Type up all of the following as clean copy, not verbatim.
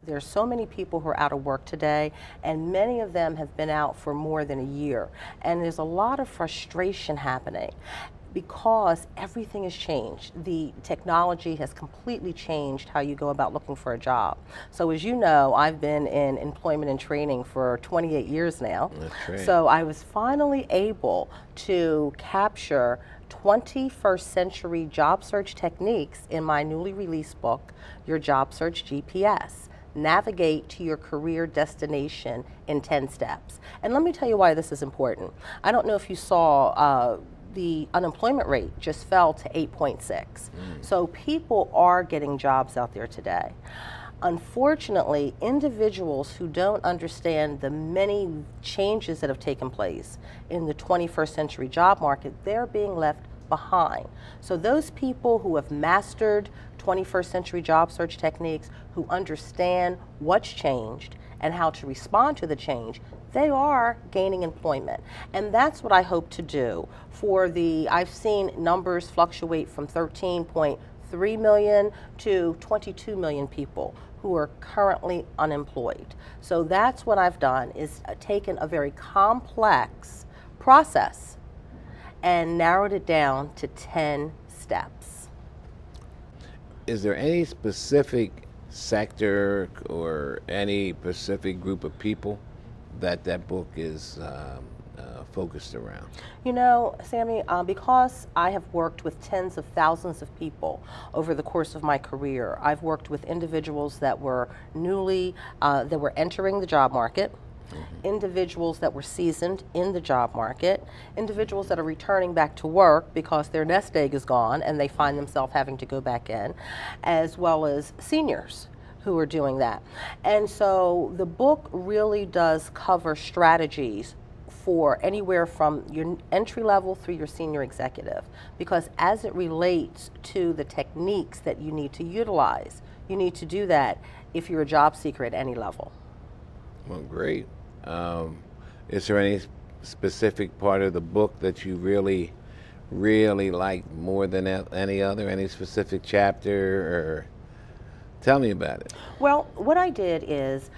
There's so many people who are out of work today, and many of them have been out for more than a year. And there's a lot of frustration happening because everything has changed. The technology has completely changed how you go about looking for a job. So as you know, I've been in employment and training for 28 years now. That's right. So I was finally able to capture 21st century job search techniques in my newly released book, Your Job Search GPS. Navigate to your career destination in 10 steps. And let me tell you why this is important. I don't know if you saw the unemployment rate just fell to 8.6. So people are getting jobs out there today. Unfortunately, individuals who don't understand the many changes that have taken place in the 21st century job market, they're being left behind. So those people who have mastered 21st century job search techniques, who understand what's changed and how to respond to the change, they are gaining employment. And that's what I hope to do for I've seen numbers fluctuate from 13.3 million to 22 million people who are currently unemployed. So that's what I've done, is taken a very complex process and narrowed it down to 10 steps. Is there any specific sector or any specific group of people that book is focused around? You know, Sammy, because I have worked with tens of thousands of people over the course of my career, I've worked with individuals that were that were entering the job market, individuals that were seasoned in the job market, individuals that are returning back to work because their nest egg is gone and they find themselves having to go back in, as well as seniors who are doing that. And so the book really does cover strategies for anywhere from your entry level through your senior executive, because as it relates to the techniques that you need to utilize, you need to do that if you're a job seeker at any level. Well, great. Is there any specific part of the book that you really, really like more than any other? Any specific chapter? Or tell me about it. Well, what I did is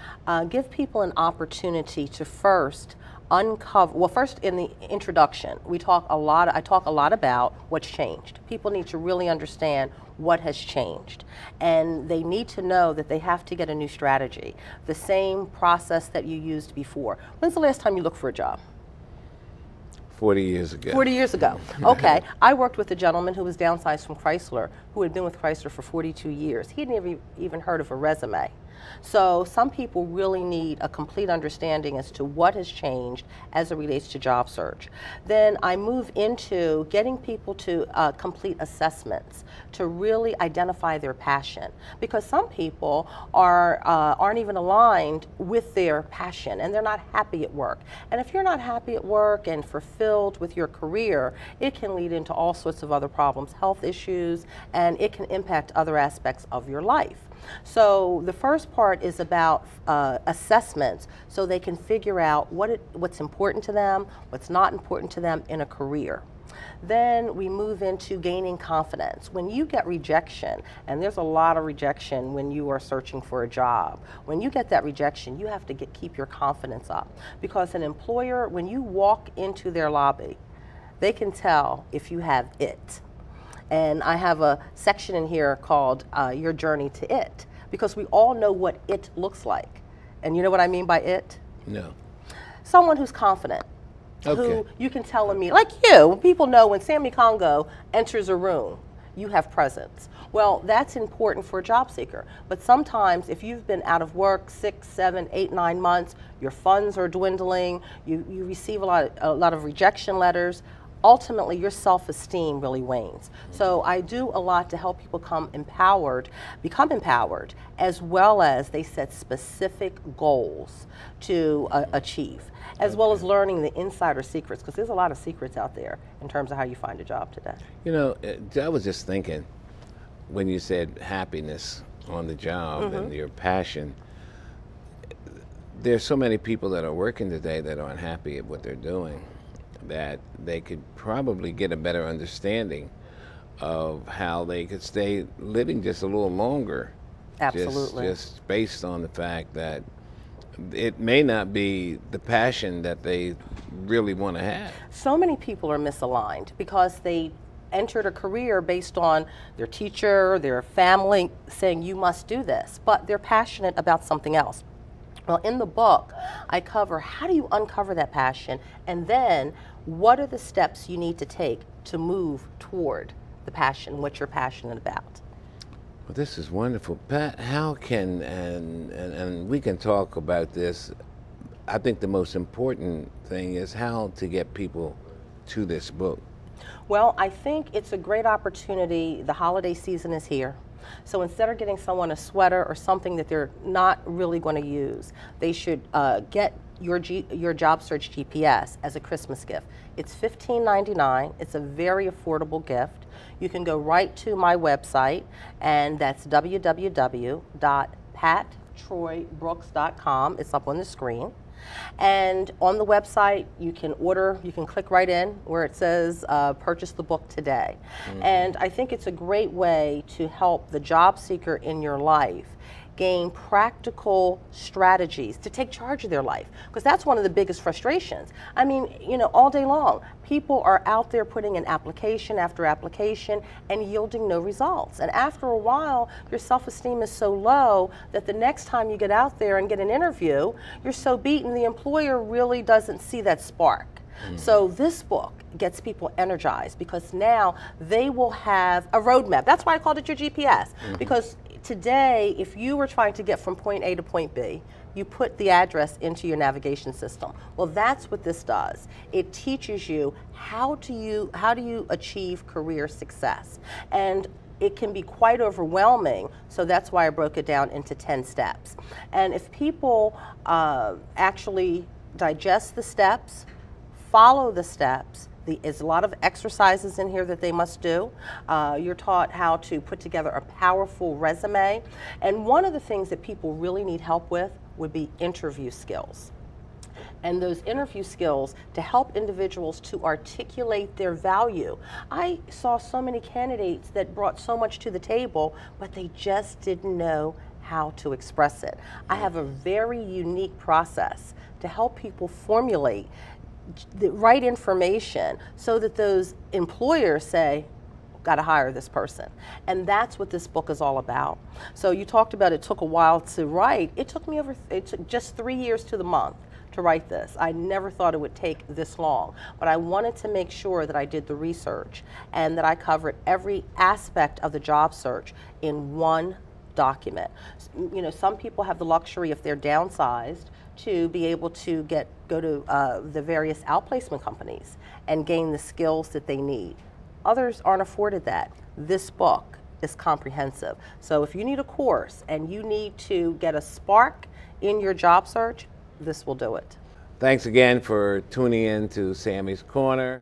give people an opportunity to first uncover, well, first in the introduction, I talk a lot about what's changed. People need to really understand what has changed, and they need to know that they have to get a new strategy, the same process that you used before. When's the last time you looked for a job? 40 years ago. 40 years ago. Okay. I worked with a gentleman who was downsized from Chrysler, who had been with Chrysler for 42 years. He had never even heard of a resume. So some people really need a complete understanding as to what has changed as it relates to job search. Then I move into getting people to complete assessments to really identify their passion, because some people aren't even aligned with their passion and they're not happy at work. And if you're not happy at work and fulfilled with your career, it can lead into all sorts of other problems, health issues, and it can impact other aspects of your life. So the first part is about assessments, so they can figure out what's important to them, what's not important to them in a career. Then we move into gaining confidence. When you get rejection, and there's a lot of rejection when you are searching for a job, when you get that rejection, you have to keep your confidence up. Because an employer, when you walk into their lobby, they can tell if you have it. And I have a section in here called Your Journey to It, because we all know what it looks like. And you know what I mean by it? No. Someone who's confident. Okay. Who you can tell me, like you, people know when Sammy Congo enters a room, you have presence. Well, that's important for a job seeker. But sometimes if you've been out of work 6, 7, 8, 9 months, your funds are dwindling, you receive a lot of rejection letters, ultimately your self-esteem really wanes. So I do a lot to help people become empowered, as well as they set specific goals to achieve, as well as learning the insider secrets, because there's a lot of secrets out there in terms of how you find a job today. You know, I was just thinking, when you said happiness on the job and your passion, there's so many people that are working today that aren't happy at what they're doing, that they could probably get a better understanding of how they could stay living just a little longer Absolutely. Just based on the fact that it may not be the passion that they really want to have. So many people are misaligned because they entered a career based on their teacher, their family saying you must do this, but they're passionate about something else. Well, in the book, I cover how do you uncover that passion, and then what are the steps you need to take to move toward the passion, what you're passionate about. Well, this is wonderful. Pat, how can, and we can talk about this, I think the most important thing is how to get people to this book. Well, I think it's a great opportunity. The holiday season is here. So instead of getting someone a sweater or something that they're not really going to use, they should get your job search GPS as a Christmas gift. It's $15.99. It's a very affordable gift. You can go right to my website, and that's www.pattroybrooks.com. It's up on the screen. And on the website, you can order, you can click right in where it says purchase the book today. And I think it's a great way to help the job seeker in your life gain practical strategies to take charge of their life, because that's one of the biggest frustrations. I mean, you know, all day long, people are out there putting in application after application and yielding no results. And after a while, your self-esteem is so low that the next time you get out there and get an interview, you're so beaten, the employer really doesn't see that spark. So this book gets people energized because now they will have a roadmap. That's why I called it your GPS, because today, if you were trying to get from point A to point B, you put the address into your navigation system. Well, that's what this does. It teaches you how do you achieve career success. And it can be quite overwhelming, so that's why I broke it down into 10 steps. And if people actually digest the steps, follow the steps, there's a lot of exercises in here that they must do. You're taught how to put together a powerful resume. And one of the things that people really need help with would be interview skills. And those interview skills to help individuals to articulate their value. I saw so many candidates that brought so much to the table, but they just didn't know how to express it. I have a very unique process to help people formulate the right information so that those employers say, got to hire this person. And that's what this book is all about. So you talked about it took a while to write. It took just 3 years to the month to write this. I never thought it would take this long, but I wanted to make sure that I did the research and that I covered every aspect of the job search in one document. You know, some people have the luxury, if they're downsized, to be able to go to the various outplacement companies and gain the skills that they need. Others aren't afforded that. This book is comprehensive. So if you need a course and you need to get a spark in your job search, this will do it. Thanks again for tuning in to Sammy's Corner.